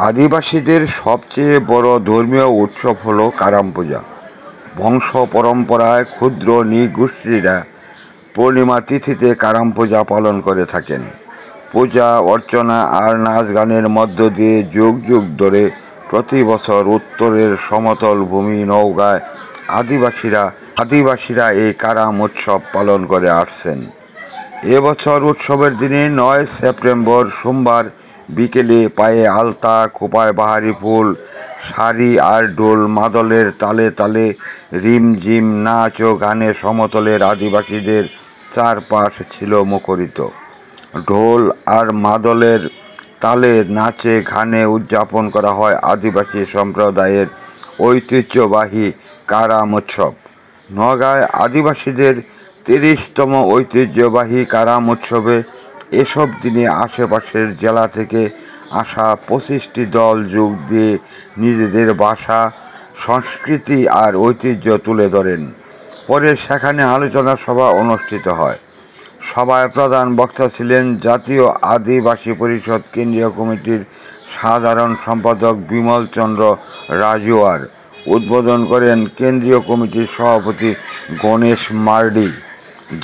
আদিবাসীদের সবচেয়ে বড় ধর্মীয় উৎসব হল কারাম পূজা। বংশ পরম্পরায় ক্ষুদ্র নৃগোষ্ঠীরা পূর্ণিমা তিথিতে কারাম পূজা পালন করে থাকেন। পূজা অর্চনা আর নাচ গানের মধ্য দিয়ে যুগ যুগ ধরে প্রতি বছর উত্তরের সমতল ভূমি নওগাঁয় আদিবাসীরা এই কারাম উৎসব পালন করে আসছেন। এবছর উৎসবের দিনে 9 সেপ্টেম্বর সোমবার বিকেলে পায়ে আলতা, খোঁপায় বাহারি ফুল, শাড়ি আর ঢোল মাদলের তালে তালে রিমঝিম নাচ ও গানে সমতলের আদিবাসীদের চারপাশ ছিল মুখরিত। ঢোল আর মাদলের তালে নাচে গানে উদযাপন করা হয় আদিবাসী সম্প্রদায়ের ঐতিহ্যবাহী কারাম উৎসব। নওগাঁয় আদিবাসীদের 30তম ঐতিহ্যবাহী কারাম উৎসবে এসব দিনে আশেপাশের জেলা থেকে আসা 25টি দল যোগ দিয়ে নিজেদের ভাষা, সংস্কৃতি আর ঐতিহ্য তুলে ধরেন। পরে সেখানে আলোচনা সভা অনুষ্ঠিত হয়। সভায় প্রধান বক্তা ছিলেন জাতীয় আদিবাসী পরিষদ কেন্দ্রীয় কমিটির সাধারণ সম্পাদক বিমল চন্দ্র রাজওয়ার। উদ্বোধন করেন কেন্দ্রীয় কমিটির সভাপতি গণেশ মার্ডি।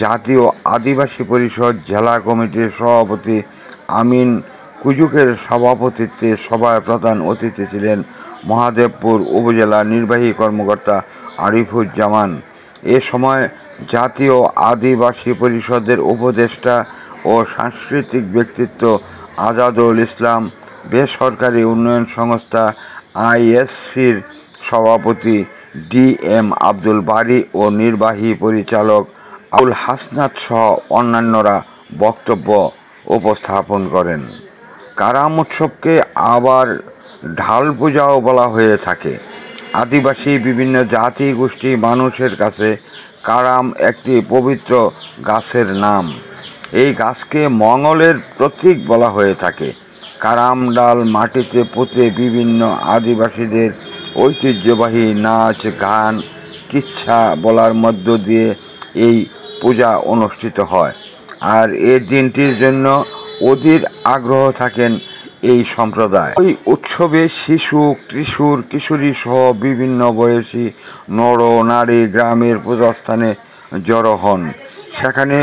জাতীয় আদিবাসী পরিষদ জেলা কমিটির সভাপতি আমিন কুজুকের সভাপতিত্বে সভায় প্রধান অতিথি ছিলেন মহাদেবপুর উপজেলা নির্বাহী কর্মকর্তা আরিফুজ্জামান। এ সময় জাতীয় আদিবাসী পরিষদের উপদেষ্টা ও সাংস্কৃতিক ব্যক্তিত্ব আজাদুল ইসলাম, বেসরকারি উন্নয়ন সংস্থা আইএসসির সভাপতি ডিএম আব্দুল বারী ও নির্বাহী পরিচালক আবুল হাসনাত সহ অন্যান্যরা বক্তব্য উপস্থাপন করেন। কারাম উৎসবকে আবার ঢাল পূজাও বলা হয়ে থাকে। আদিবাসী বিভিন্ন জাতি গোষ্ঠী মানুষের কাছে কারাম একটি পবিত্র গাছের নাম। এই গাছকে মঙ্গলের প্রতীক বলা হয়ে থাকে। কারাম ডাল মাটিতে পুঁতে বিভিন্ন আদিবাসীদের ঐতিহ্যবাহী নাচ, গান, কিচ্ছা বলার মধ্য দিয়ে এই পূজা অনুষ্ঠিত হয়। আর এই দিনটির জন্য অধীর আগ্রহ থাকেন এই সম্প্রদায়। ওই উৎসবে শিশু, কিশোর, কিশোরী সহ বিভিন্ন বয়সী নর নারী গ্রামের পূজাস্থানে জড়ো হন। সেখানে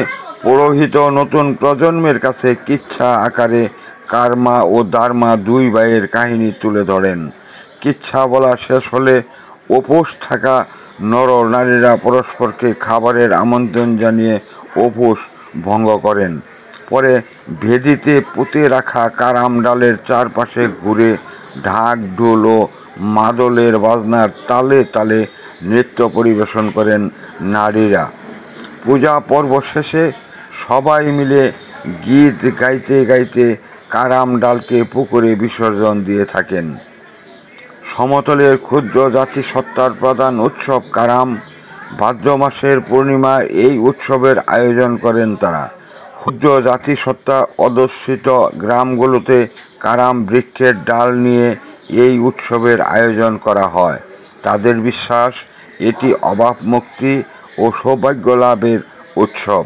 পুরোহিত নতুন প্রজন্মের কাছে কিচ্ছা আকারে কারমা ও দারমা দুই ভাইয়ের কাহিনী তুলে ধরেন। কিচ্ছা বলা শেষ হলে উপোস থাকা নর নারীরা পরস্পরকে খাবারের আমন্ত্রণ জানিয়ে উপোস ভঙ্গ করেন। পরে ভেদিতে পুঁতে রাখা কারাম ডালের চারপাশে ঘুরে ঢাক, ঢোল ও মাদলের বাজনার তালে তালে নৃত্য পরিবেশন করেন নারীরা। পূজা পর্ব শেষে সবাই মিলে গীত গাইতে গাইতে কারাম ডালকে পুকুরে বিসর্জন দিয়ে থাকেন। সমতলের ক্ষুদ্র জাতিসত্তার প্রধান উৎসব কারাম। ভাদ্র মাসের পূর্ণিমায় এই উৎসবের আয়োজন করেন তারা। ক্ষুদ্র জাতিসত্তা অধ্যুষিত গ্রামগুলোতে কারাম বৃক্ষের ডাল নিয়ে এই উৎসবের আয়োজন করা হয়। তাদের বিশ্বাস এটি অভাব মুক্তি ও সৌভাগ্য লাভের উৎসব।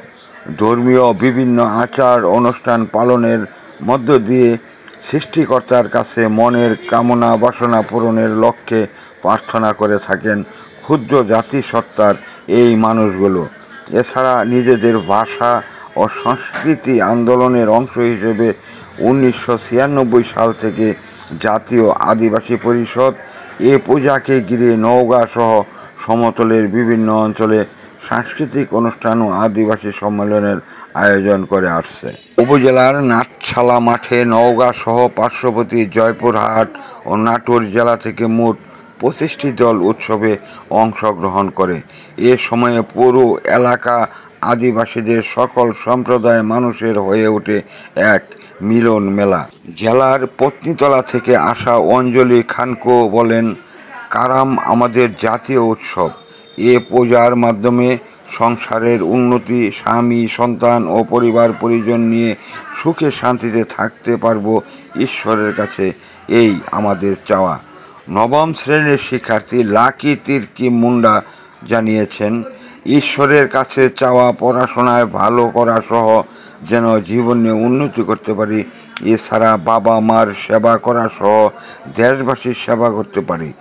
ধর্মীয় বিভিন্ন আচার অনুষ্ঠান পালনের মধ্য দিয়ে সৃষ্টিকর্তার কাছে মনের কামনা বাসনা পূরণের লক্ষ্যে প্রার্থনা করে থাকেন ক্ষুদ্র জাতিসত্তার এই মানুষগুলো। এছাড়া নিজেদের ভাষা ও সংস্কৃতি আন্দোলনের অংশ হিসেবে 1996 সাল থেকে জাতীয় আদিবাসী পরিষদ এ পূজাকে ঘিরে নওগাঁ সহ সমতলের বিভিন্ন অঞ্চলে সাংস্কৃতিক অনুষ্ঠান ও আদিবাসী সম্মেলনের আয়োজন করে আসছে। উপজেলার নাটশালা মাঠে নওগাঁ সহ পার্শ্ববর্তী জয়পুরহাট ও নাটোর জেলা থেকে মোট 25টি দল উৎসবে অংশগ্রহণ করে। এ সময়ে পুরো এলাকা আদিবাসীদের সকল সম্প্রদায় মানুষের হয়ে ওঠে এক মিলন মেলা। জেলার পত্নীতলা থেকে আসা অঞ্জলি খানকো বলেন, কারাম আমাদের জাতীয় উৎসব। এ পূজার মাধ্যমে সংসারের উন্নতি, স্বামী, সন্তান ও পরিবার পরিজন নিয়ে সুখে শান্তিতে থাকতে পারবো, ঈশ্বরের কাছে এই আমাদের চাওয়া। নবম শ্রেণীর শিক্ষার্থী লাকি তির্কি মুন্ডা জানিয়েছেন, ঈশ্বরের কাছে চাওয়া পড়াশোনায় ভালো করা সহ যেন জীবনে উন্নতি করতে পারি এছাড়া বাবা মার সেবা করা সহ দেশবাসীর সেবা করতে পারি।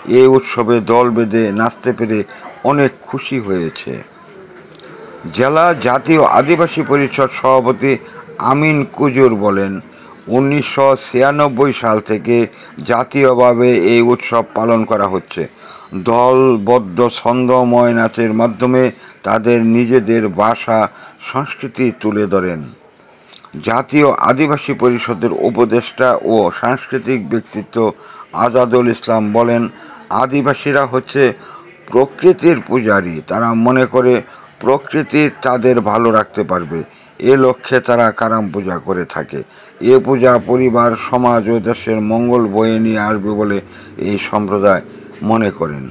এই উৎসবে দল বেঁধে নাচতে পেরে অনেক খুশি হয়েছে। জেলা জাতীয় আদিবাসী পরিষদ সভাপতি আমিন কুজুর বলেন, 1996 সাল থেকে জাতীয়ভাবে এই উৎসব পালন করা হচ্ছে। দলবদ্ধ ছন্দময় নাচের মাধ্যমে তাদের নিজেদের ভাষা সংস্কৃতি তুলে ধরেন। জাতীয় আদিবাসী পরিষদের উপদেষ্টা ও সাংস্কৃতিক ব্যক্তিত্ব আজাদুল ইসলাম বলেন, আদিবাসীরা হচ্ছে প্রকৃতির পূজারী। তারা মনে করে প্রকৃতি তাদের ভালো রাখতে পারবে, এ লক্ষ্যে তারা কারাম পূজা করে থাকে। এ পূজা পরিবার, সমাজ ও দেশের মঙ্গল বয়ে নিয়ে আসবে বলে এই সম্প্রদায় মনে করেন।